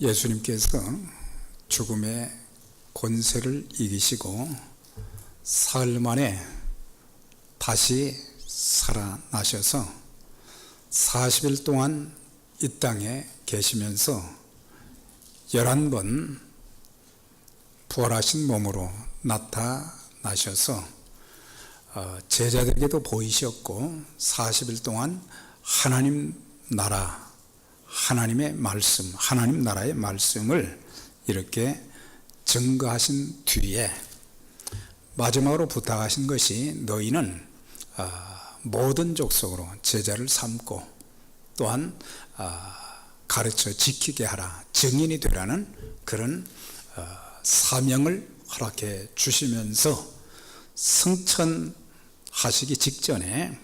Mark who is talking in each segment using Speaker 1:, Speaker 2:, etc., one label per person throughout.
Speaker 1: 예수님께서 죽음의 권세를 이기시고 사흘 만에 다시 살아나셔서 40일 동안 이 땅에 계시면서 11번 부활하신 몸으로 나타나셔서 제자들에게도 보이셨고 40일 동안 하나님 나라, 하나님의 말씀, 하나님 나라의 말씀을 이렇게 증거하신 뒤에 마지막으로 부탁하신 것이 너희는 모든 족속으로 제자를 삼고 또한 가르쳐 지키게 하라, 증인이 되라는 그런 사명을 허락해 주시면서 승천하시기 직전에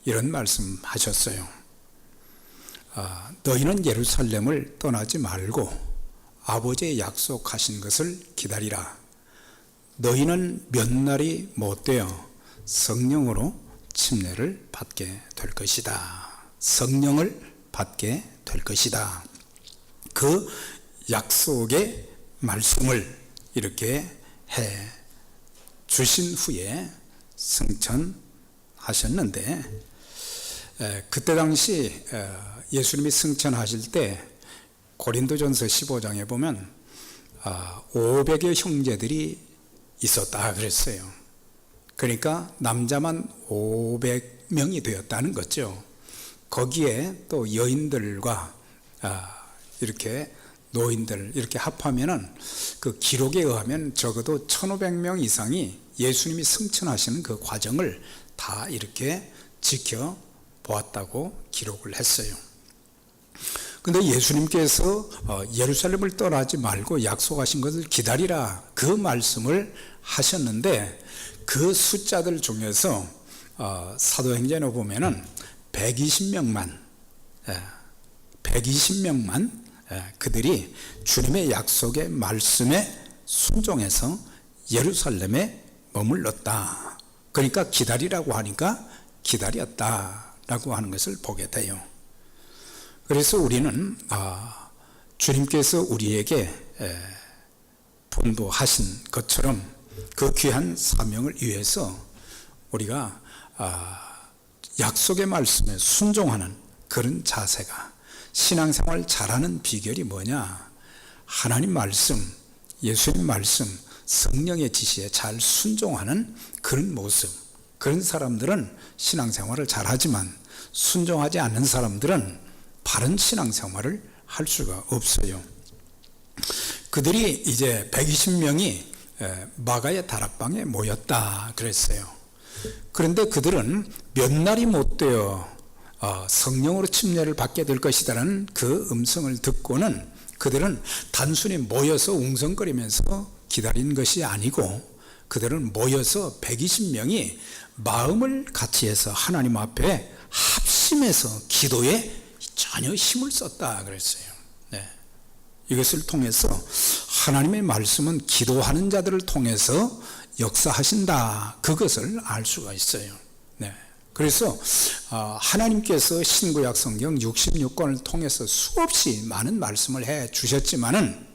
Speaker 1: 이런 말씀 하셨어요. 너희는 예루살렘을 떠나지 말고 아버지의 약속하신 것을 기다리라. 너희는 몇 날이 못되어 성령으로 침례를 받게 될 것이다. 성령을 받게 될 것이다. 그 약속의 말씀을 이렇게 해 주신 후에 승천하셨는데, 그때 당시 예수님이 승천하실 때 고린도전서 15장에 보면 500여 형제들이 있었다 그랬어요. 그러니까 남자만 500명이 되었다는 거죠. 거기에 또 여인들과 이렇게 노인들 이렇게 합하면은 그 기록에 의하면 적어도 1500명 이상이 예수님이 승천하시는 그 과정을 다 이렇게 지켜보았다고 기록을 했어요. 근데 예수님께서 예루살렘을 떠나지 말고 약속하신 것을 기다리라, 그 말씀을 하셨는데, 그 숫자들 중에서 사도행전에 보면은 120명만 그들이 주님의 약속의 말씀에 순종해서 예루살렘에 머물렀다. 그러니까 기다리라고 하니까 기다렸다라고 하는 것을 보게 돼요. 그래서 우리는 주님께서 우리에게 분부하신 것처럼 그 귀한 사명을 위해서 우리가 약속의 말씀에 순종하는 그런 자세가, 신앙생활 잘하는 비결이 뭐냐? 하나님 말씀, 예수님 말씀, 성령의 지시에 잘 순종하는 그런 모습. 그런 사람들은 신앙생활을 잘하지만 순종하지 않는 사람들은 바른 신앙생활을 할 수가 없어요. 그들이 이제 120명이 마가의 다락방에 모였다 그랬어요. 그런데 그들은 몇 날이 못 되어 성령으로 침례를 받게 될 것이라는 그 음성을 듣고는 그들은 단순히 모여서 웅성거리면서 기다린 것이 아니고, 그들은 모여서 120명이 마음을 같이 해서 하나님 앞에 합심해서 기도에 전혀 힘을 썼다 그랬어요. 이것을 통해서 하나님의 말씀은 기도하는 자들을 통해서 역사하신다, 그것을 알 수가 있어요. 그래서 하나님께서 신구약 성경 66권을 통해서 수없이 많은 말씀을 해 주셨지만은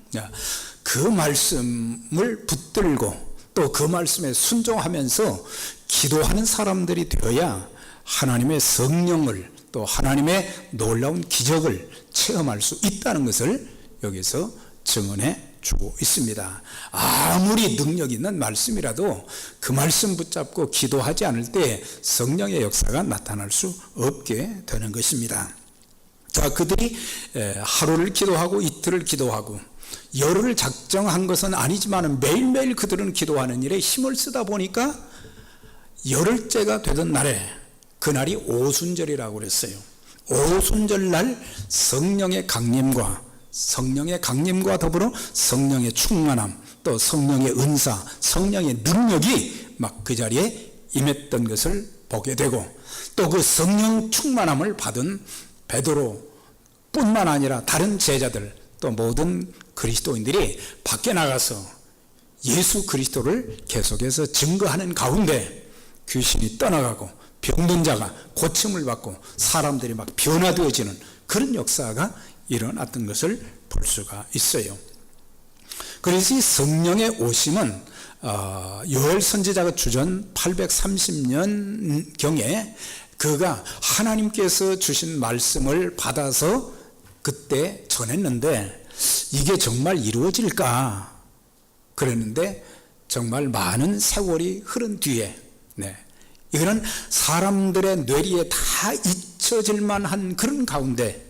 Speaker 1: 그 말씀을 붙들고 또 그 말씀에 순종하면서 기도하는 사람들이 되어야 하나님의 성령을, 또 하나님의 놀라운 기적을 체험할 수 있다는 것을 여기서 증언해 주고 있습니다. 아무리 능력 있는 말씀이라도 그 말씀 붙잡고 기도하지 않을 때 성령의 역사가 나타날 수 없게 되는 것입니다. 자, 그들이 하루를 기도하고 이틀을 기도하고 열흘을 작정한 것은 아니지만 매일매일 그들은 기도하는 일에 힘을 쓰다 보니까 열흘째가 되던 날에, 그날이 오순절이라고 그랬어요. 오순절 날 성령의 강림과 더불어 성령의 충만함, 또 성령의 은사, 성령의 능력이 막 그 자리에 임했던 것을 보게 되고, 또 그 성령 충만함을 받은 베드로뿐만 아니라 다른 제자들, 또 모든 그리스도인들이 밖에 나가서 예수 그리스도를 계속해서 증거하는 가운데 귀신이 떠나가고 병든 자가 고침을 받고 사람들이 막 변화되어지는 그런 역사가 일어났던 것을 볼 수가 있어요. 그래서 이 성령의 오심은 요엘 선지자가 주전 830년경에 그가 하나님께서 주신 말씀을 받아서 그때 전했는데 이게 정말 이루어질까 그랬는데 정말 많은 세월이 흐른 뒤에 이거는 사람들의 뇌리에 다 잊혀질 만한 그런 가운데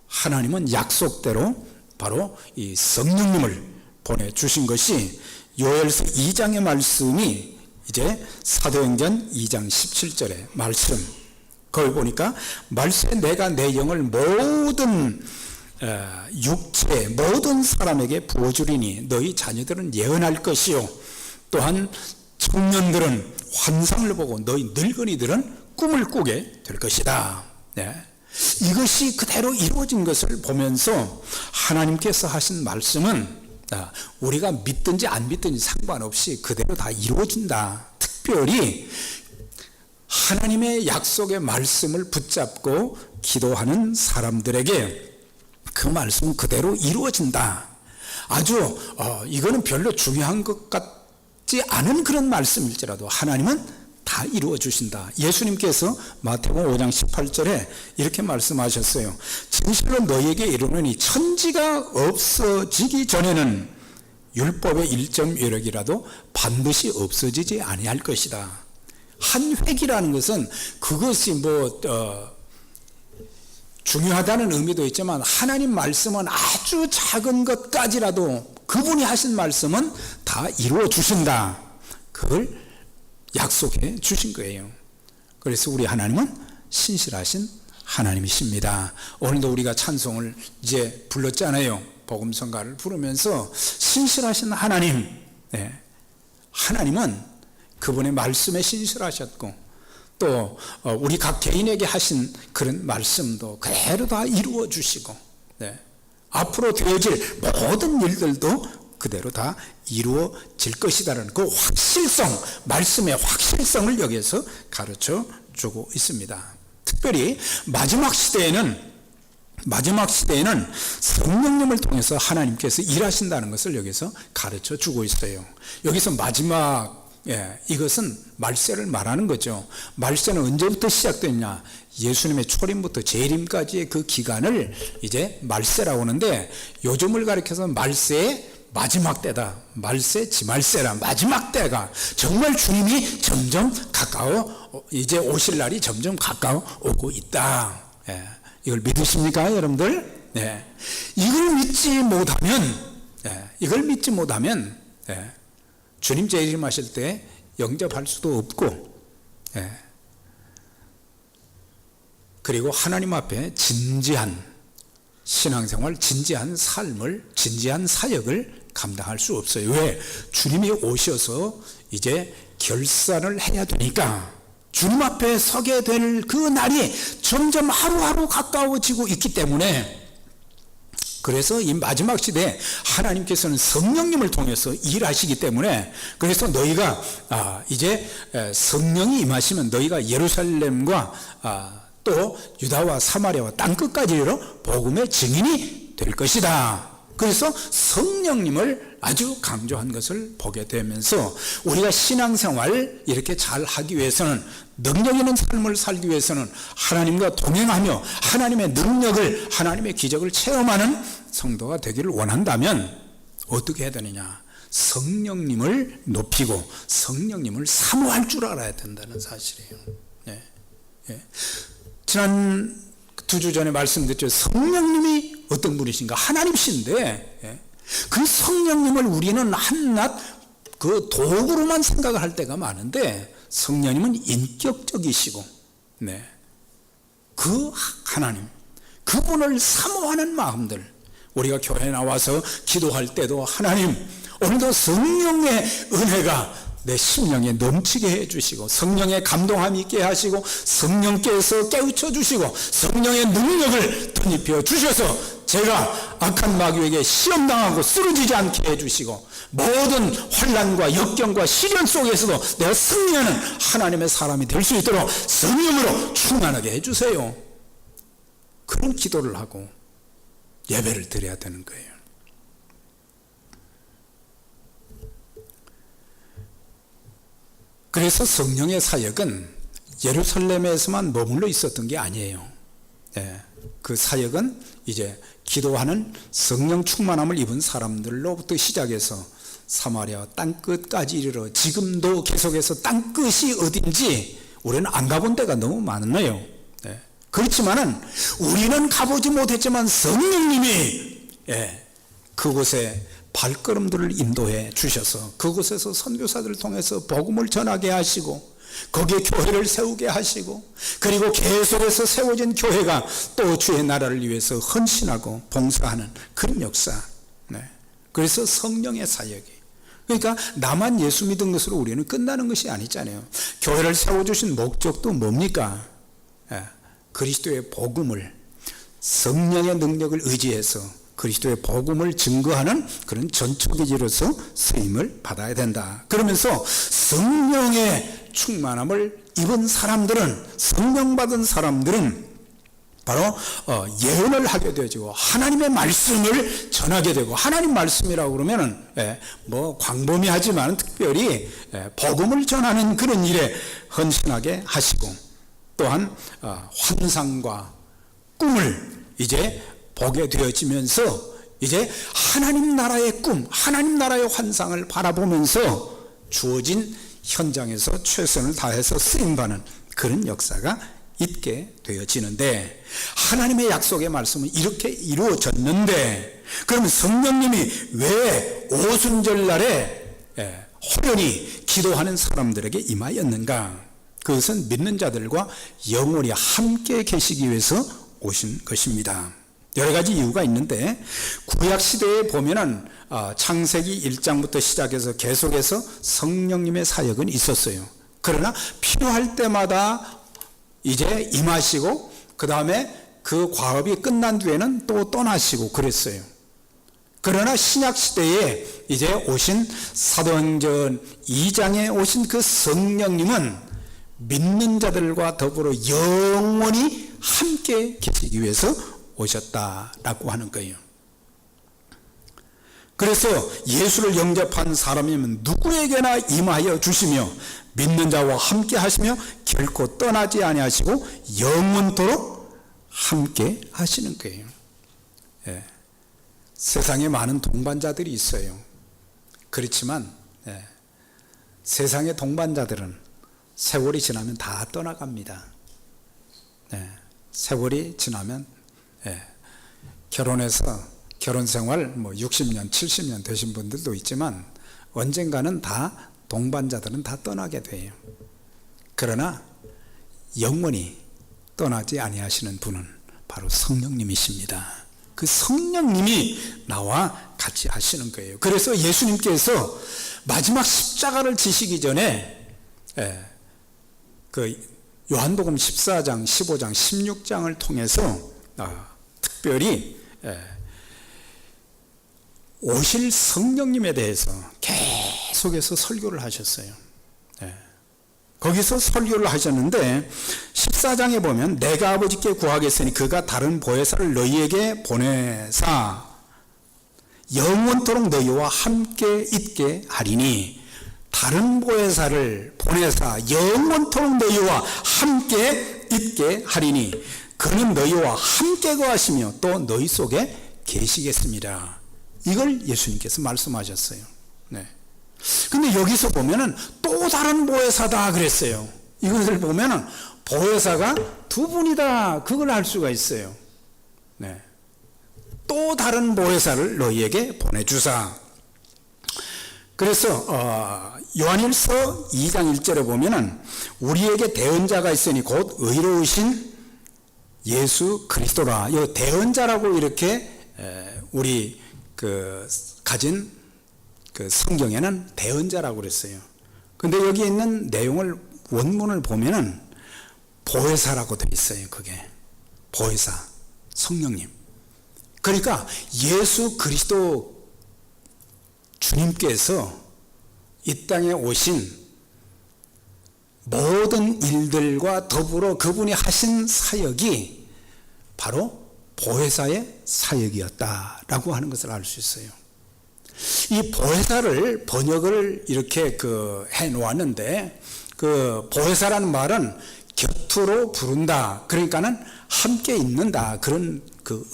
Speaker 1: 하나님은 약속대로 바로 이 성령님을 보내주신 것이 요엘서 2장의 말씀이 이제 사도행전 2장 17절의 말씀, 거기 보니까 말씀에 내가 내 영을 모든 육체 모든 사람에게 부어주리니 너희 자녀들은 예언할 것이요 또한 청년들은 환상을 보고 너희 늙은이들은 꿈을 꾸게 될 것이다. 이것이 그대로 이루어진 것을 보면서 하나님께서 하신 말씀은 우리가 믿든지 안 믿든지 상관없이 그대로 다 이루어진다. 특별히 하나님의 약속의 말씀을 붙잡고 기도하는 사람들에게 그 말씀은 그대로 이루어진다. 아주 이거는 별로 중요한 것 같지 않은 그런 말씀일지라도 하나님은 다 이루어 주신다. 예수님께서 마태복음 5장 18절에 이렇게 말씀하셨어요. 진실로 너희에게 이르노니 천지가 없어지기 전에는 율법의 1.1획이라도 반드시 없어지지 아니할 것이다. 한 획이라는 것은 그것이 중요하다는 의미도 있지만 하나님 말씀은 아주 작은 것까지라도 그분이 하신 말씀은 다 이루어 주신다. 그걸 약속해 주신 거예요. 그래서 우리 하나님은 신실하신 하나님이십니다. 오늘도 우리가 찬송을 이제 불렀잖아요. 복음성가를 부르면서 신실하신 하나님, 하나님은 그분의 말씀에 신실하셨고 또 우리 각 개인에게 하신 그런 말씀도 그대로 다 이루어 주시고 앞으로 되어질 모든 일들도 그대로 다 이루어질 것이다라는 그 확실성, 말씀의 확실성을 여기에서 가르쳐 주고 있습니다. 특별히 마지막 시대에는 성령님을 통해서 하나님께서 일하신다는 것을 여기서 가르쳐 주고 있어요. 여기서 마지막 이것은 말세를 말하는 거죠. 말세는 언제부터 시작됐냐? 예수님의 초림부터 재림까지의 그 기간을 이제 말세라고 하는데 요즘을 가리켜서 말세의 마지막 때다. 말세, 지말세라. 마지막 때가 정말 주님이 점점 가까워 이제 오실 날이 점점 가까워 오고 있다. 이걸 믿으십니까, 여러분들? 이걸 믿지 못하면 주님 재림하실 때 영접할 수도 없고 그리고 하나님 앞에 진지한 신앙생활, 진지한 삶을, 진지한 사역을 감당할 수 없어요. 왜? 주님이 오셔서 이제 결산을 해야 되니까 주님 앞에 서게 될 그 날이 점점 하루하루 가까워지고 있기 때문에 그래서 이 마지막 시대에 하나님께서는 성령님을 통해서 일하시기 때문에 그래서 너희가 이제 성령이 임하시면 너희가 예루살렘과 또 유다와 사마리아와 땅끝까지 이르러 복음의 증인이 될 것이다. 그래서 성령님을 아주 강조한 것을 보게 되면서 우리가 신앙생활 이렇게 잘 하기 위해서는 능력 있는 삶을 살기 위해서는 하나님과 동행하며 하나님의 능력을 하나님의 기적을 체험하는 성도가 되기를 원한다면 어떻게 해야 되느냐? 성령님을 높이고 성령님을 사모할 줄 알아야 된다는 사실이에요. 지난 2주 전에 말씀드렸죠. 성령님이 어떤 분이신가? 하나님이신데 그 성령님을 우리는 한낱 그 도구로만 생각을 할 때가 많은데 성령님은 인격적이시고 그 하나님 그분을 사모하는 마음들 우리가 교회에 나와서 기도할 때도 하나님 오늘도 성령의 은혜가 내 심령에 넘치게 해주시고 성령의 감동함 있게 하시고 성령께서 깨우쳐 주시고 성령의 능력을 덧입혀 주셔서 제가 악한 마귀에게 시험당하고 쓰러지지 않게 해주시고 모든 환난과 역경과 시련 속에서도 내가 승리하는 하나님의 사람이 될 수 있도록 성령으로 충만하게 해주세요. 그런 기도를 하고 예배를 드려야 되는 거예요. 그래서 성령의 사역은 예루살렘에서만 머물러 있었던 게 아니에요. 그 사역은 이제 기도하는 성령 충만함을 입은 사람들로부터 시작해서 사마리아 땅끝까지 이르러 지금도 계속해서 땅끝이 어딘지 우리는 안 가본 데가 너무 많아요. 그렇지만은 우리는 가보지 못했지만 성령님이 그곳에 발걸음들을 인도해 주셔서 그곳에서 선교사들을 통해서 복음을 전하게 하시고 거기에 교회를 세우게 하시고 그리고 계속해서 세워진 교회가 또 주의 나라를 위해서 헌신하고 봉사하는 그런 역사. 그래서 성령의 사역이, 그러니까 나만 예수 믿은 것으로 우리는 끝나는 것이 아니잖아요. 교회를 세워주신 목적도 뭡니까? 그리스도의 복음을, 성령의 능력을 의지해서 그리스도의 복음을 증거하는 그런 전초기지로서 쓰임을 받아야 된다. 그러면서 성령의 충만함을 입은 사람들은, 성령 받은 사람들은 바로 예언을 하게 되죠. 하나님의 말씀을 전하게 되고, 하나님 말씀이라고 그러면은 뭐 광범위하지만 특별히 복음을 전하는 그런 일에 헌신하게 하시고, 또한 환상과 꿈을 이제 보게 되어지면서 이제 하나님 나라의 꿈, 하나님 나라의 환상을 바라보면서 주어진 현장에서 최선을 다해서 쓰임받는 그런 역사가 있게 되어지는데, 하나님의 약속의 말씀은 이렇게 이루어졌는데, 그러면 성령님이 왜 오순절날에 호련히 기도하는 사람들에게 임하였는가? 그것은 믿는 자들과 영원히 함께 계시기 위해서 오신 것입니다. 여러 가지 이유가 있는데, 구약시대에 보면은 창세기 1장부터 시작해서 계속해서 성령님의 사역은 있었어요. 그러나 필요할 때마다 이제 임하시고, 그 다음에 그 과업이 끝난 뒤에는 또 떠나시고 그랬어요. 그러나 신약시대에 이제 오신 사도행전 2장에 오신 그 성령님은 믿는 자들과 더불어 영원히 함께 계시기 위해서 오셨다라고 하는 거예요. 그래서 예수를 영접한 사람이면 누구에게나 임하여 주시며 믿는 자와 함께 하시며 결코 떠나지 아니하시고 영원토록 함께 하시는 거예요. 세상에 많은 동반자들이 있어요. 그렇지만 세상의 동반자들은 세월이 지나면 다 떠나갑니다. 세월이 지나면 결혼해서 결혼 생활 뭐 60년, 70년 되신 분들도 있지만 언젠가는 다 동반자들은 다 떠나게 돼요. 그러나 영원히 떠나지 아니하시는 분은 바로 성령님이십니다. 그 성령님이 나와 같이 하시는 거예요. 그래서 예수님께서 마지막 십자가를 지시기 전에 그 요한복음 14장, 15장, 16장을 통해서 특별히 오실 성령님에 대해서 계속해서 설교를 하셨어요. 거기서 설교를 하셨는데 14장에 보면 내가 아버지께 구하겠으니 그가 다른 보혜사를 너희에게 보내사 영원토록 너희와 함께 있게 하리니, 다른 보혜사를 보내사 영원토록 너희와 함께 있게 하리니 그는 너희와 함께 거하시며 또 너희 속에 계시겠습니다. 이걸 예수님께서 말씀하셨어요. 근데 여기서 보면은 또 다른 보혜사다 그랬어요. 이것을 보면은 보혜사가 두 분이다, 그걸 알 수가 있어요. 또 다른 보혜사를 너희에게 보내주사. 그래서 요한일서 2장 1절에 보면은 우리에게 대언자가 있으니 곧 의로우신 예수 그리스도라. 이 대언자라고 이렇게 우리 그 가진 그 성경에는 대언자라고 그랬어요. 근데 여기 있는 내용을 원문을 보면은 보혜사라고 되어 있어요. 그게 보혜사, 성령님. 그러니까 예수 그리스도 주님께서 이 땅에 오신 모든 일들과 더불어 그분이 하신 사역이 바로 보혜사의 사역이었다라고 하는 것을 알 수 있어요. 이 보혜사를 번역을 이렇게 해 놓았는데, 보혜사라는 말은 곁으로 부른다, 그러니까는 함께 있는다, 그런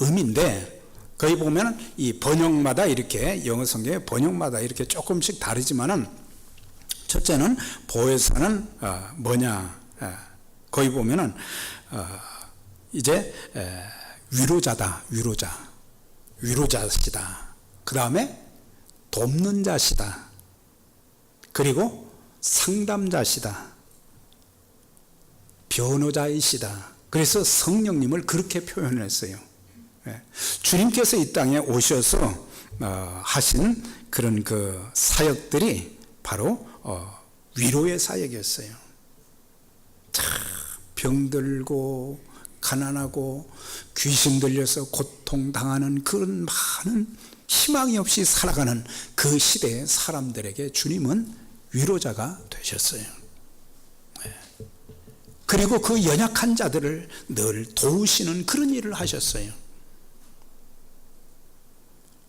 Speaker 1: 의미인데, 거기 보면은 이 번역마다 이렇게, 영어 성경의 번역마다 이렇게 조금씩 다르지만은, 첫째는 보혜사는 뭐냐, 거기 보면은 이제 위로자다, 위로자시다. 그 다음에 돕는 자시다. 그리고 상담자시다. 변호자이시다. 그래서 성령님을 그렇게 표현했어요. 주님께서 이 땅에 오셔서 하신 그런 사역들이 바로 위로의 사역이었어요. 병들고 가난하고 귀신 들려서 고통당하는 그런 많은 희망이 없이 살아가는 그 시대의 사람들에게 주님은 위로자가 되셨어요. 그리고 그 연약한 자들을 늘 도우시는 그런 일을 하셨어요.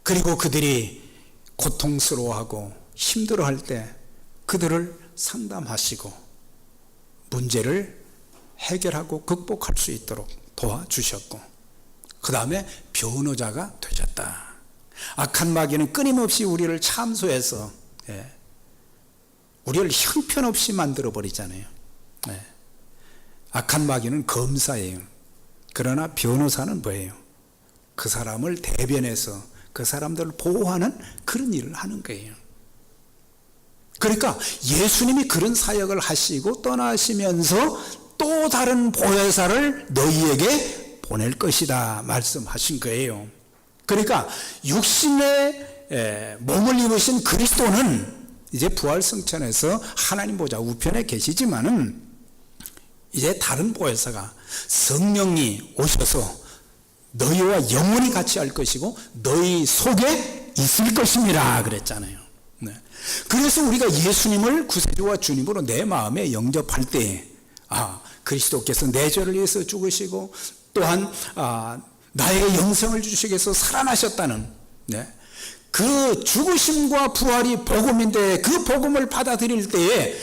Speaker 1: 그리고 그들이 고통스러워하고 힘들어할 때 그들을 상담하시고 문제를 해결하고 극복할 수 있도록 도와주셨고, 그 다음에 변호자가 되셨다. 악한 마귀는 끊임없이 우리를 참소해서 우리를 형편없이 만들어 버리잖아요. 악한 마귀는 검사예요. 그러나 변호사는 뭐예요? 그 사람을 대변해서 그 사람들을 보호하는 그런 일을 하는 거예요. 그러니까 예수님이 그런 사역을 하시고 떠나시면서 또 다른 보혜사를 너희에게 보낼 것이다 말씀하신 거예요. 그러니까 육신의 몸을 입으신 그리스도는 이제 부활승천에서 하나님 보좌 우편에 계시지만은 이제 다른 보혜사가 성령이 오셔서 너희와 영원히 같이 할 것이고 너희 속에 있을 것입니다 그랬잖아요. 그래서 우리가 예수님을 구세주와 주님으로 내 마음에 영접할 때 그리스도께서 내 죄를 위해서 죽으시고 또한 나에게 영생을 주시기 위해서 살아나셨다는 그 죽으심과 부활이 복음인데, 그 복음을 받아들일 때에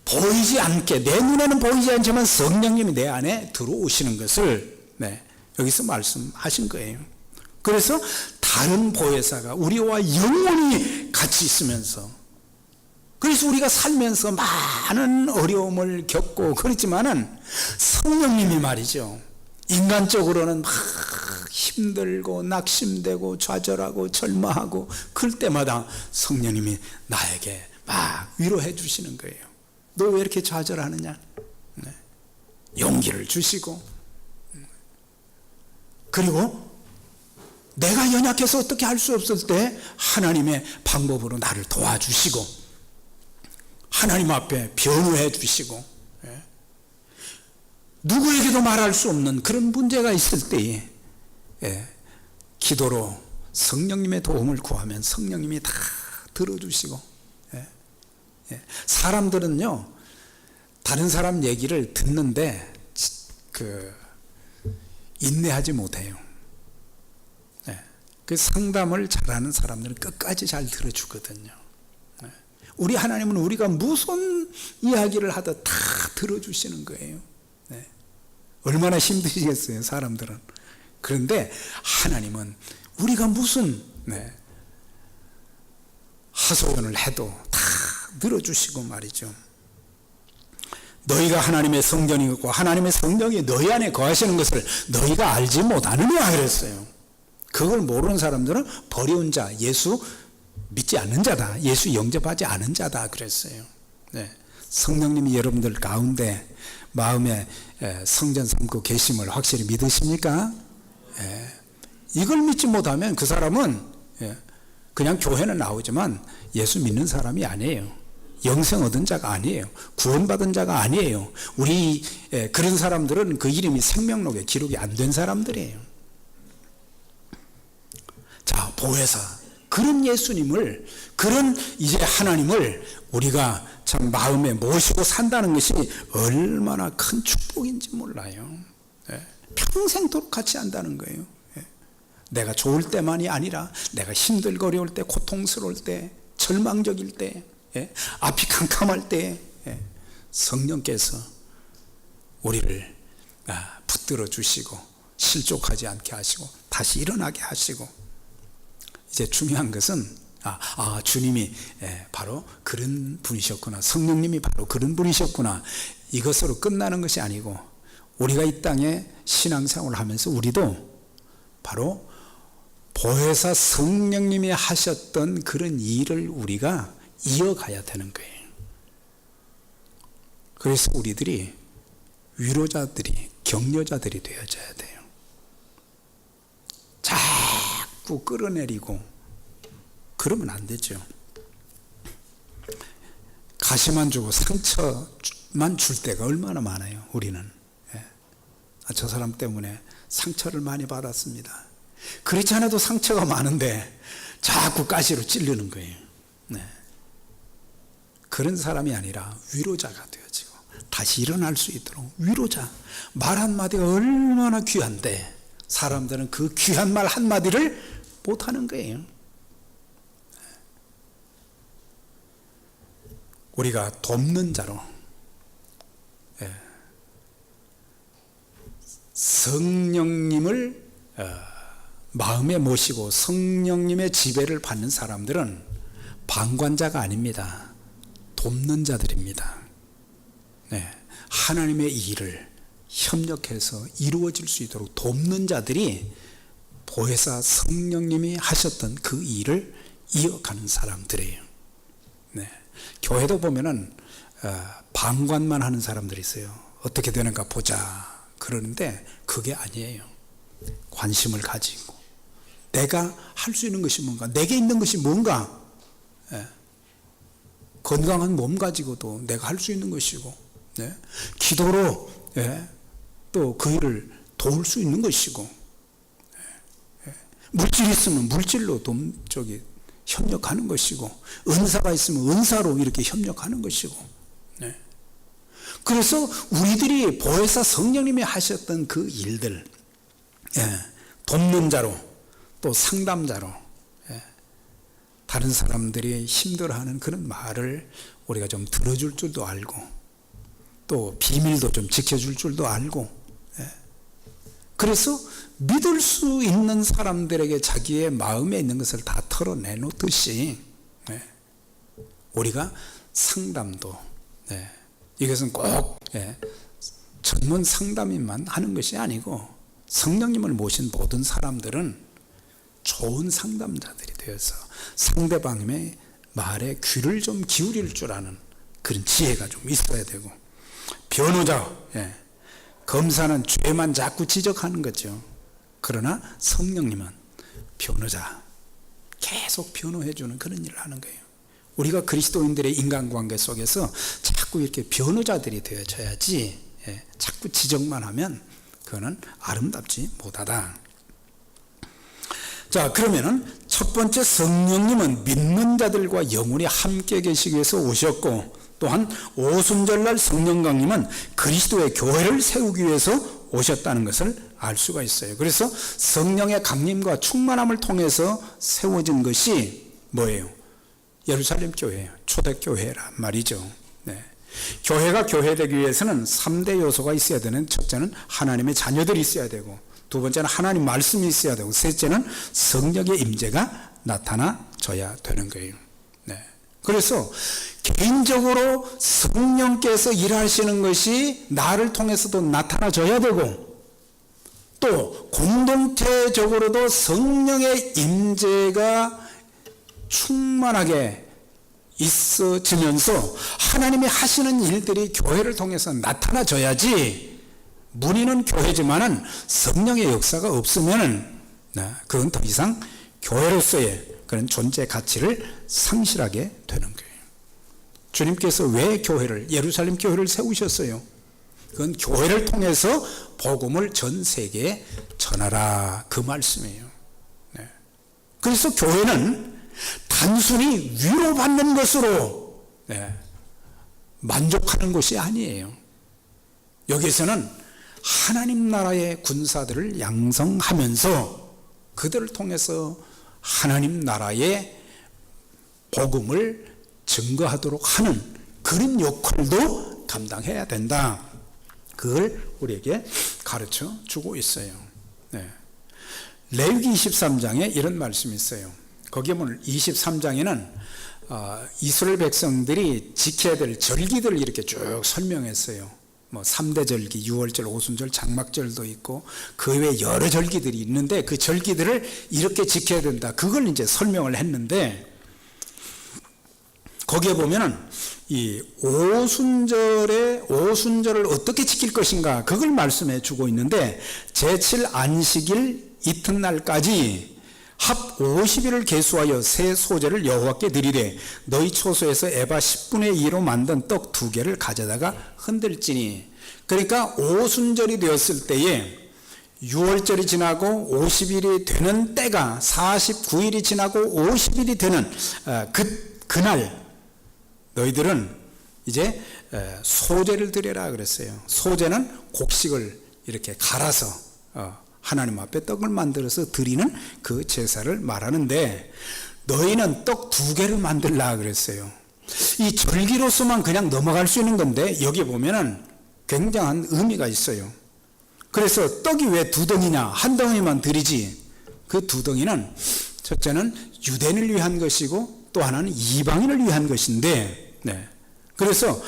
Speaker 1: 보이지 않게, 내 눈에는 보이지 않지만 성령님이 내 안에 들어오시는 것을 여기서 말씀하신 거예요. 그래서 다른 보혜사가 우리와 영원히 같이 있으면서, 그래서 우리가 살면서 많은 어려움을 겪고 그렇지만은 성령님이 말이죠, 인간적으로는 막 힘들고 낙심되고 좌절하고 절망하고 그럴 때마다 성령님이 나에게 막 위로해 주시는 거예요. 너 왜 이렇게 좌절하느냐? 용기를 주시고, 그리고 내가 연약해서 어떻게 할 수 없을 때 하나님의 방법으로 나를 도와주시고, 하나님 앞에 변호해 주시고, 누구에게도 말할 수 없는 그런 문제가 있을 때에 기도로 성령님의 도움을 구하면 성령님이 다 들어주시고, 사람들은요 다른 사람 얘기를 듣는데 인내하지 못해요. 그 상담을 잘하는 사람들은 끝까지 잘 들어주거든요. 우리 하나님은 우리가 무슨 이야기를 하든 다 들어주시는 거예요. 얼마나 힘드시겠어요, 사람들은. 그런데 하나님은 우리가 무슨 하소연을 해도 다 들어주시고 말이죠. 너희가 하나님의 성전이고 하나님의 성령이 너희 안에 거하시는 것을 너희가 알지 못하느냐 그랬어요. 그걸 모르는 사람들은 버려온 자, 예수 믿지 않는 자다, 예수 영접하지 않은 자다 그랬어요. 성령님이 여러분들 가운데 마음에 성전 삼고 계심을 확실히 믿으십니까? 이걸 믿지 못하면 그 사람은 그냥 교회는 나오지만 예수 믿는 사람이 아니에요. 영생 얻은 자가 아니에요. 구원받은 자가 아니에요. 우리 그런 사람들은 그 이름이 생명록에 기록이 안 된 사람들이에요. 자, 보혜사, 그런 예수님을, 그런 이제 하나님을 우리가 참 마음에 모시고 산다는 것이 얼마나 큰 축복인지 몰라요. 평생도록 같이 한다는 거예요. 내가 좋을 때만이 아니라 내가 힘들고 어려울 때, 고통스러울 때, 절망적일 때, 앞이 캄캄할 때 성령께서 우리를 붙들어 주시고 실족하지 않게 하시고 다시 일어나게 하시고, 이제 중요한 것은 주님이 바로 그런 분이셨구나, 성령님이 바로 그런 분이셨구나, 이것으로 끝나는 것이 아니고, 우리가 이 땅에 신앙생활을 하면서 우리도 바로 보혜사 성령님이 하셨던 그런 일을 우리가 이어가야 되는 거예요. 그래서 우리들이 위로자들이, 격려자들이 되어져야 돼요. 자꾸 끌어내리고 그러면 안 되죠. 가시만 주고 상처만 줄 때가 얼마나 많아요. 우리는 저 사람 때문에 상처를 많이 받았습니다. 그렇지 않아도 상처가 많은데 자꾸 가시로 찌르는 거예요. 그런 사람이 아니라 위로자가 되어지고 다시 일어날 수 있도록 위로자, 말 한마디가 얼마나 귀한데 사람들은 그 귀한 말 한마디를 못하는 거예요. 우리가 돕는 자로 성령님을 마음에 모시고 성령님의 지배를 받는 사람들은 방관자가 아닙니다. 돕는 자들입니다. 하나님의 일을 협력해서 이루어질 수 있도록 돕는 자들이 보혜사 성령님이 하셨던 그 일을 이어가는 사람들이에요. 교회도 보면은 방관만 하는 사람들이 있어요. 어떻게 되는가 보자 그러는데 그게 아니에요. 관심을 가지고 내가 할 수 있는 것이 뭔가, 내게 있는 것이 뭔가, 건강한 몸 가지고도 내가 할 수 있는 것이고, 기도로 또 그 일을 도울 수 있는 것이고, 물질이 있으면 물질로 협력하는 것이고, 은사가 있으면 은사로 이렇게 협력하는 것이고. 그래서 우리들이 보혜사 성령님이 하셨던 그 일들, 돕는 자로 또 상담자로 다른 사람들이 힘들어하는 그런 말을 우리가 좀 들어줄 줄도 알고, 또 비밀도 좀 지켜줄 줄도 알고, 그래서 믿을 수 있는 사람들에게 자기의 마음에 있는 것을 다 털어내놓듯이 우리가 상담도, 이것은 꼭 전문 상담인만 하는 것이 아니고 성령님을 모신 모든 사람들은 좋은 상담자들이 되어서 상대방의 말에 귀를 좀 기울일 줄 아는 그런 지혜가 좀 있어야 되고, 변호자, 검사는 죄만 자꾸 지적하는 거죠. 그러나 성령님은 변호자, 계속 변호해주는 그런 일을 하는 거예요. 우리가 그리스도인들의 인간관계 속에서 자꾸 이렇게 변호자들이 되어져야지, 자꾸 지적만 하면 그거는 아름답지 못하다. 자, 그러면은 첫 번째, 성령님은 믿는 자들과 영원히 함께 계시기 위해서 오셨고, 또한 오순절날 성령 강림은 그리스도의 교회를 세우기 위해서 오셨다는 것을 알 수가 있어요. 그래서 성령의 강림과 충만함을 통해서 세워진 것이 뭐예요? 예루살렘 교회예요. 초대교회란 말이죠. 교회가 교회되기 위해서는 3대 요소가 있어야 되는, 첫째는 하나님의 자녀들이 있어야 되고, 두 번째는 하나님 말씀이 있어야 되고, 셋째는 성령의 임재가 나타나줘야 되는 거예요. 그래서 개인적으로 성령께서 일하시는 것이 나를 통해서도 나타나줘야 되고, 또 공동체적으로도 성령의 임재가 충만하게 있어지면서 하나님이 하시는 일들이 교회를 통해서 나타나줘야지, 문의는 교회지만은 성령의 역사가 없으면은 그건 더 이상 교회로서의 그런 존재 가치를 상실하게 되는 거예요. 주님께서 왜 교회를, 예루살렘 교회를 세우셨어요? 그건 교회를 통해서 복음을 전 세계에 전하라, 그 말씀이에요. 그래서 교회는 단순히 위로받는 것으로 만족하는 것이 아니에요. 여기서는 하나님 나라의 군사들을 양성하면서 그들을 통해서 하나님 나라의 복음을 증거하도록 하는 그런 역할도 감당해야 된다. 그걸 우리에게 가르쳐 주고 있어요. 네. 레위기 23장에 이런 말씀이 있어요. 거기에 보면 23장에는 이스라엘 백성들이 지켜야 될 절기들을 이렇게 쭉 설명했어요. 뭐 3대 절기, 유월절, 오순절, 장막절도 있고 그 외에 여러 절기들이 있는데 그 절기들을 이렇게 지켜야 된다. 그걸 이제 설명을 했는데 거기에 보면은 이 오순절을 어떻게 지킬 것인가 그걸 말씀해 주고 있는데 제7 안식일 이튿날까지 합 50일을 계수하여 새 소재를 여호와께 드리되 너희 초소에서 에바 10분의 2로 만든 떡 2개를 가져다가 흔들지니. 그러니까 오순절이 되었을 때에 6월절이 지나고 50일이 되는 때가 49일이 지나고 50일이 되는 그날 너희들은 이제 소제를 드려라 그랬어요. 소제는 곡식을 이렇게 갈아서 하나님 앞에 떡을 만들어서 드리는 그 제사를 말하는데 너희는 떡 2개를 만들라 그랬어요. 이 절기로서만 그냥 넘어갈 수 있는 건데 여기 보면은 굉장한 의미가 있어요. 그래서 떡이 왜 2덩이냐, 한 덩이만 드리지. 그 2덩이는 첫째는 유대인을 위한 것이고 또 하나는 이방인을 위한 것인데, 네. 그래서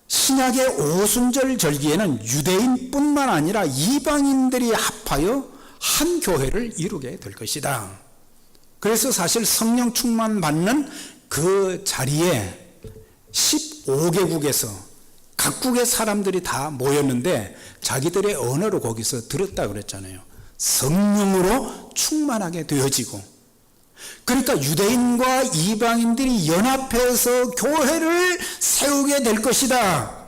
Speaker 1: 신약의 오순절 절기에는 유대인뿐만 아니라 이방인들이 합하여 한 교회를 이루게 될 것이다. 그래서 사실 성령 충만 받는 그 자리에 15개국에서 각국의 사람들이 다 모였는데 자기들의 언어로 거기서 들었다 그랬잖아요. 성령으로 충만하게 되어지고, 그러니까 유대인과 이방인들이 연합해서 교회를 세우게 될 것이다.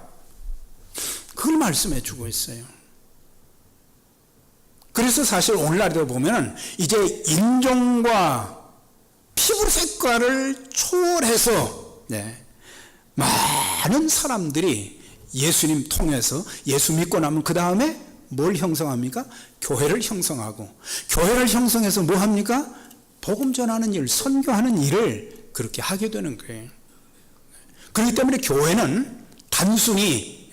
Speaker 1: 그걸 말씀해 주고 있어요. 그래서 사실 오늘날도 보면 이제 인종과 피부 색깔을 초월해서 많은 사람들이 예수님 통해서 예수 믿고 나면 그 다음에 뭘 형성합니까? 교회를 형성하고, 교회를 형성해서 뭐 합니까? 복음 전하는 일, 선교하는 일을 그렇게 하게 되는 거예요. 그렇기 때문에 교회는 단순히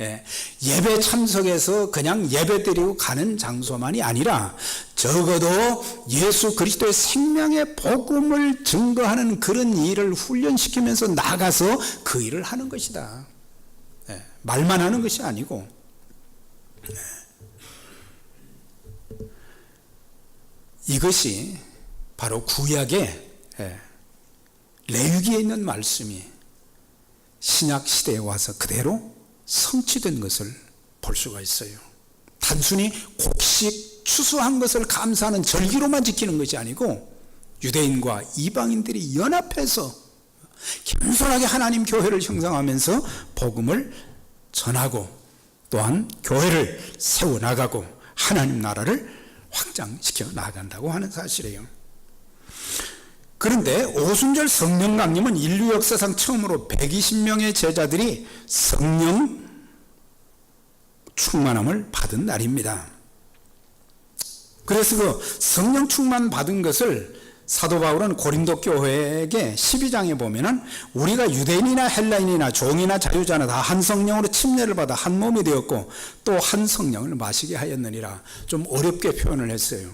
Speaker 1: 예배 참석해서 그냥 예배 드리고 가는 장소만이 아니라 적어도 예수 그리스도의 생명의 복음을 증거하는 그런 일을 훈련시키면서 나가서 그 일을 하는 것이다. 말만 하는 것이 아니고. 이것이 바로 구약의 레위기에 있는 말씀이 신약 시대에 와서 그대로 성취된 것을 볼 수가 있어요. 단순히 곡식 추수한 것을 감사하는 절기로만 지키는 것이 아니고 유대인과 이방인들이 연합해서 겸손하게 하나님 교회를 형성하면서 복음을 전하고 또한 교회를 세워나가고 하나님 나라를 확장시켜 나간다고 하는 사실이에요. 그런데 오순절 성령 강림은 인류 역사상 처음으로 120명의 제자들이 성령 충만함을 받은 날입니다. 그래서 그 성령 충만 받은 것을 사도 바울은 고린도 교회에게 12장에 보면은 우리가 유대인이나 헬라인이나 종이나 자유자나 다 한 성령으로 침례를 받아 한 몸이 되었고 또 한 성령을 마시게 하였느니라, 좀 어렵게 표현을 했어요.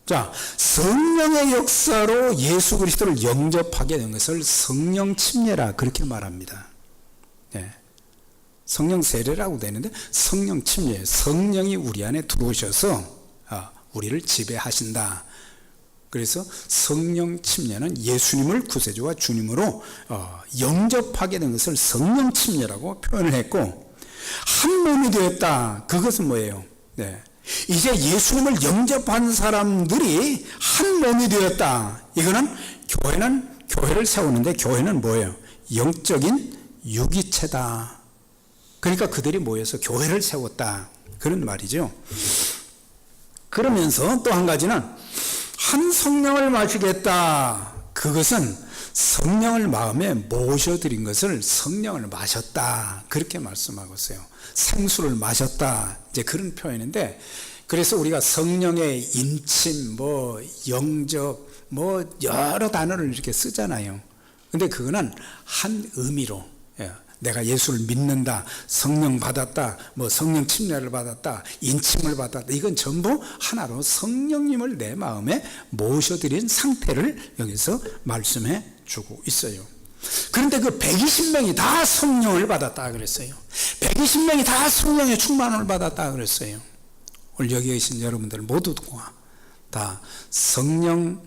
Speaker 1: 자, 성령의 역사로 예수 그리스도를 영접하게 된 것을 성령 침례라 그렇게 말합니다. 성령 세례라고 되는데 성령 침례, 성령이 우리 안에 들어오셔서 우리를 지배하신다. 그래서 성령 침례는 예수님을 구세주와 주님으로 영접하게 된 것을 성령 침례라고 표현을 했고, 한 몸이 되었다. 그것은 뭐예요? 이제 예수님을 영접한 사람들이 한 몸이 되었다. 이거는 교회를 세우는데 교회는 뭐예요? 영적인 유기체다. 그러니까 그들이 모여서 교회를 세웠다. 그런 말이죠. 그러면서 또 한 가지는 한 성령을 마시겠다. 그것은 성령을 마음에 모셔드린 것을 성령을 마셨다. 그렇게 말씀하고 있어요. 생수를 마셨다. 이제 그런 표현인데 그래서 우리가 성령의 인침, 영접, 여러 단어를 이렇게 쓰잖아요. 근데 그거는 한 의미로, 내가 예수를 믿는다, 성령 받았다, 성령 침례를 받았다, 인침을 받았다, 이건 전부 하나로 성령님을 내 마음에 모셔드린 상태를 여기서 말씀해 주고 있어요. 그런데 그 120명이 다 성령을 받았다 그랬어요. 120명이 다 성령의 충만을 받았다 그랬어요. 오늘 여기 계신 여러분들 모두가 다 성령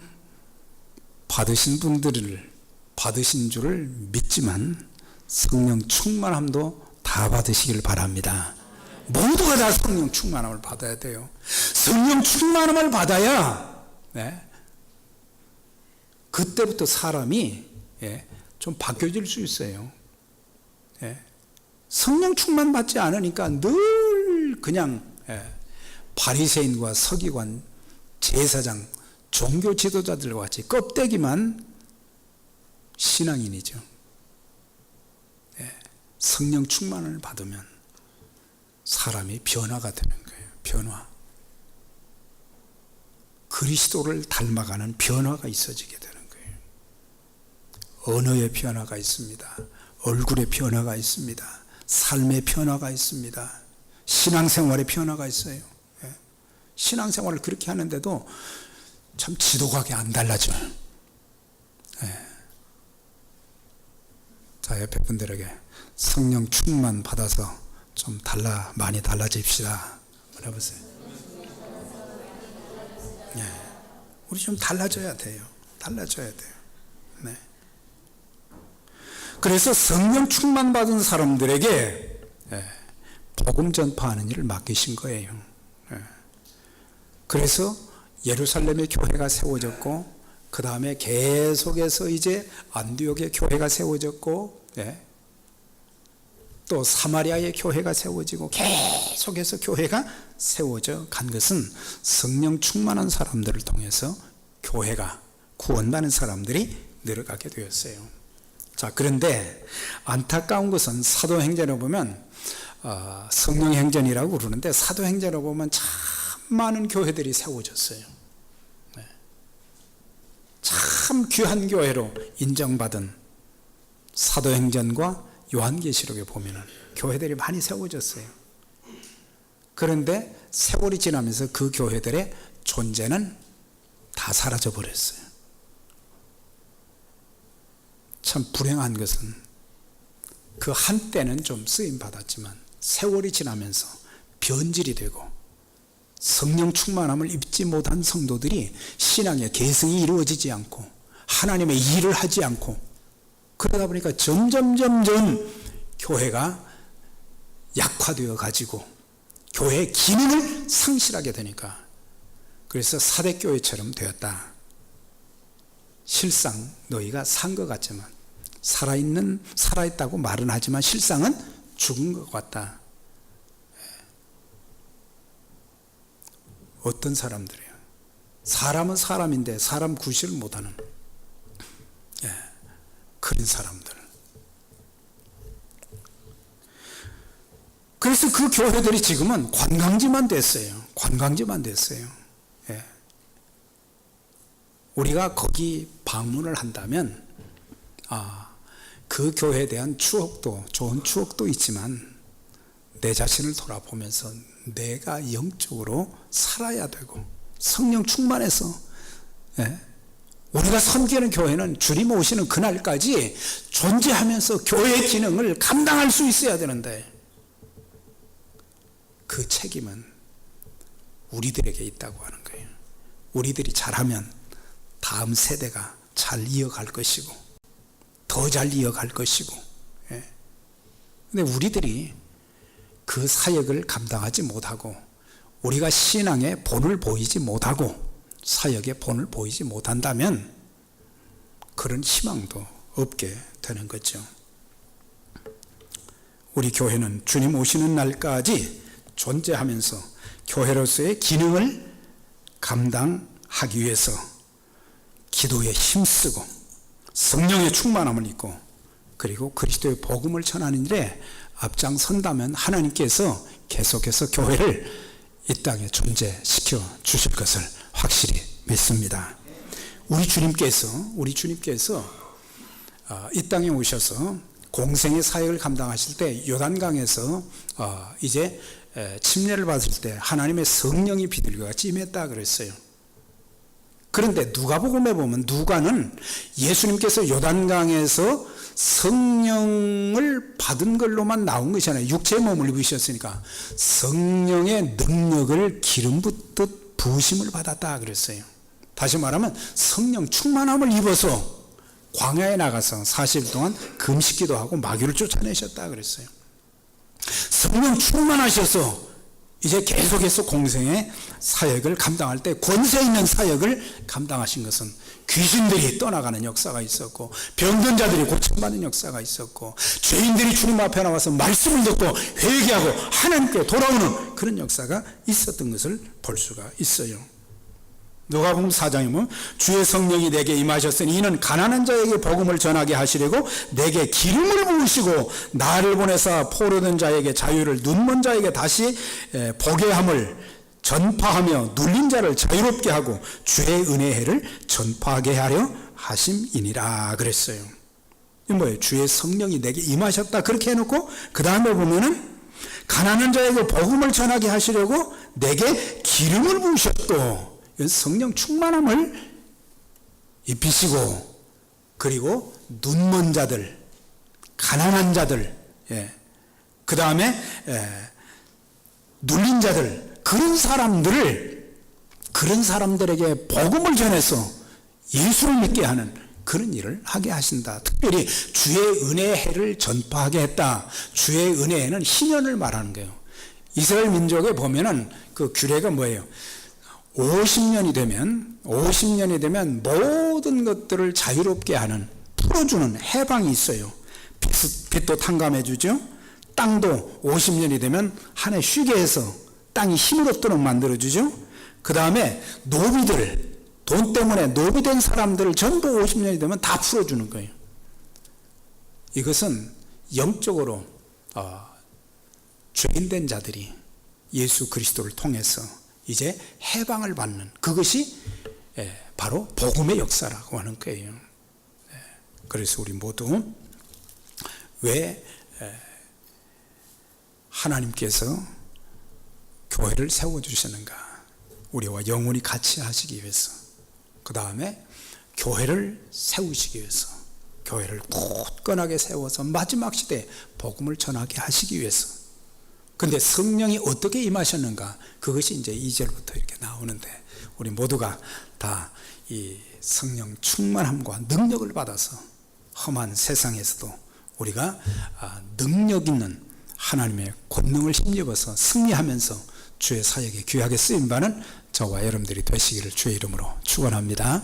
Speaker 1: 받으신 분들을 받으신 줄을 믿지만 성령 충만함도 다 받으시길 바랍니다. 모두가 다 성령 충만함을 받아야 돼요. 성령 충만함을 받아야 그때부터 사람이 좀 바뀌어질 수 있어요. 성령 충만 받지 않으니까 늘 그냥 바리새인과 서기관, 제사장, 종교 지도자들과 같이 껍데기만 신앙인이죠. 성령 충만을 받으면 사람이 변화가 되는 거예요. 변화. 그리스도를 닮아가는 변화가 있어지게 되는 거예요. 언어의 변화가 있습니다. 얼굴의 변화가 있습니다. 삶의 변화가 있습니다. 신앙생활의 변화가 있어요. 신앙생활을 그렇게 하는데도 참 지독하게 안 달라져요. 자, 옆에 분들에게 성령 충만 받아서 좀 많이 달라집시다. 한번 해보세요. 우리 좀 달라져야 돼요. 달라져야 돼요. 그래서 성령 충만 받은 사람들에게 복음 전파하는 일을 맡기신 거예요. 그래서 예루살렘의 교회가 세워졌고, 그 다음에 계속해서 이제 안디옥의 교회가 세워졌고, 또 사마리아의 교회가 세워지고, 계속해서 교회가 세워져 간 것은 성령 충만한 사람들을 통해서 교회가 구원받는 사람들이 늘어가게 되었어요. 자, 그런데 안타까운 것은 사도행전에 보면 성령행전이라고 그러는데, 사도행전에 보면 참 많은 교회들이 세워졌어요. 참 귀한 교회로 인정받은 사도행전과 요한계시록에 보면 교회들이 많이 세워졌어요. 그런데 세월이 지나면서 그 교회들의 존재는 다 사라져 버렸어요. 참 불행한 것은 그 한때는 좀 쓰임 받았지만 세월이 지나면서 변질이 되고 성령 충만함을 입지 못한 성도들이 신앙의 계승이 이루어지지 않고 하나님의 일을 하지 않고, 그러다 보니까 점점 교회가 약화되어 가지고 교회의 기능을 상실하게 되니까, 그래서 사대교회처럼 되었다. 실상 너희가 산 것 같지만, 살아있다고 말은 하지만 실상은 죽은 것 같다. 어떤 사람들이에요? 사람은 사람인데 사람 구실을 못하는 그런 사람들. 그래서 그 교회들이 지금은 관광지만 됐어요. 관광지만 됐어요. 우리가 거기 방문을 한다면 그 교회에 대한 추억도, 좋은 추억도 있지만 내 자신을 돌아보면서 내가 영적으로 살아야 되고 성령 충만해서 우리가 섬기는 교회는 주님 오시는 그날까지 존재하면서 교회의 기능을 감당할 수 있어야 되는데, 그 책임은 우리들에게 있다고 하는 거예요. 우리들이 잘하면 다음 세대가 잘 이어갈 것이고 더 잘 이어갈 것이고, 근데 우리들이 그 사역을 감당하지 못하고 우리가 신앙의 본을 보이지 못하고 사역의 본을 보이지 못한다면 그런 희망도 없게 되는 거죠. 우리 교회는 주님 오시는 날까지 존재하면서 교회로서의 기능을 감당하기 위해서 기도에 힘쓰고 성령의 충만함을 입고 그리고 그리스도의 복음을 전하는 일에 앞장선다면 하나님께서 계속해서 교회를 이 땅에 존재시켜 주실 것을 확실히 믿습니다. 우리 주님께서 이 땅에 오셔서 공생의 사역을 감당하실 때 요단강에서 이제 침례를 받을 때 하나님의 성령이 비둘기가 임했다 그랬어요. 그런데 누가복음에 보면 누가는 예수님께서 요단강에서 성령을 받은 걸로만 나온 것이잖아요. 육체의 몸을 입으셨으니까 성령의 능력을 기름 붓듯 부으심을 받았다 그랬어요. 다시 말하면 성령 충만함을 입어서 광야에 나가서 40일 동안 금식기도 하고 마귀를 쫓아내셨다 그랬어요. 성령 충만하셔서 이제 계속해서 공생의 사역을 감당할 때 권세 있는 사역을 감당하신 것은 귀신들이 떠나가는 역사가 있었고 병든 자들이 고침받는 역사가 있었고 죄인들이 주님 앞에 나와서 말씀을 듣고 회개하고 하나님께 돌아오는 그런 역사가 있었던 것을 볼 수가 있어요. 누가복음 4장에 보면 주의 성령이 내게 임하셨으니 이는 가난한 자에게 복음을 전하게 하시려고 내게 기름을 부으시고 나를 보내사 포로된 자에게 자유를 눈먼 자에게 다시 보게 함을 전파하며 눌린 자를 자유롭게 하고 주의 은혜의 해를 전파하게 하려 하심이니라 그랬어요. 이 뭐예요? 주의 성령이 내게 임하셨다 그렇게 해놓고 그 다음에 보면은 가난한 자에게 복음을 전하게 하시려고 내게 기름을 부으셨고 성령 충만함을 입히시고 그리고 눈먼 자들, 가난한 자들, 그 다음에 눌린 자들 그런 사람들에게 복음을 전해서 예수를 믿게 하는 그런 일을 하게 하신다. 특별히 주의 은혜의 해를 전파하게 했다. 주의 은혜의 해는 희년을 말하는 거예요. 이스라엘 민족에 보면은 그 규례가 뭐예요? 50년이 되면 모든 것들을 자유롭게 하는 풀어주는 해방이 있어요. 빚도 탕감해 주죠. 땅도 50년이 되면 한 해 쉬게 해서 땅이 힘을 얻도록 만들어 주죠. 그 다음에 노비들, 돈 때문에 노비된 사람들을 전부 50년이 되면 다 풀어주는 거예요. 이것은 영적으로 죄인된 자들이 예수 그리스도를 통해서 이제 해방을 받는 그것이 바로 복음의 역사라고 하는 거예요. 그래서 우리 모두 왜 하나님께서 교회를 세워주시는가? 우리와 영원히 같이 하시기 위해서, 그 다음에 교회를 세우시기 위해서, 교회를 굳건하게 세워서 마지막 시대에 복음을 전하게 하시기 위해서. 근데 성령이 어떻게 임하셨는가? 그것이 이제 2절부터 이렇게 나오는데, 우리 모두가 다 이 성령 충만함과 능력을 받아서 험한 세상에서도 우리가 능력 있는 하나님의 권능을 힘입어서 승리하면서 주의 사역에 귀하게 쓰임받는 저와 여러분들이 되시기를 주의 이름으로 축원합니다.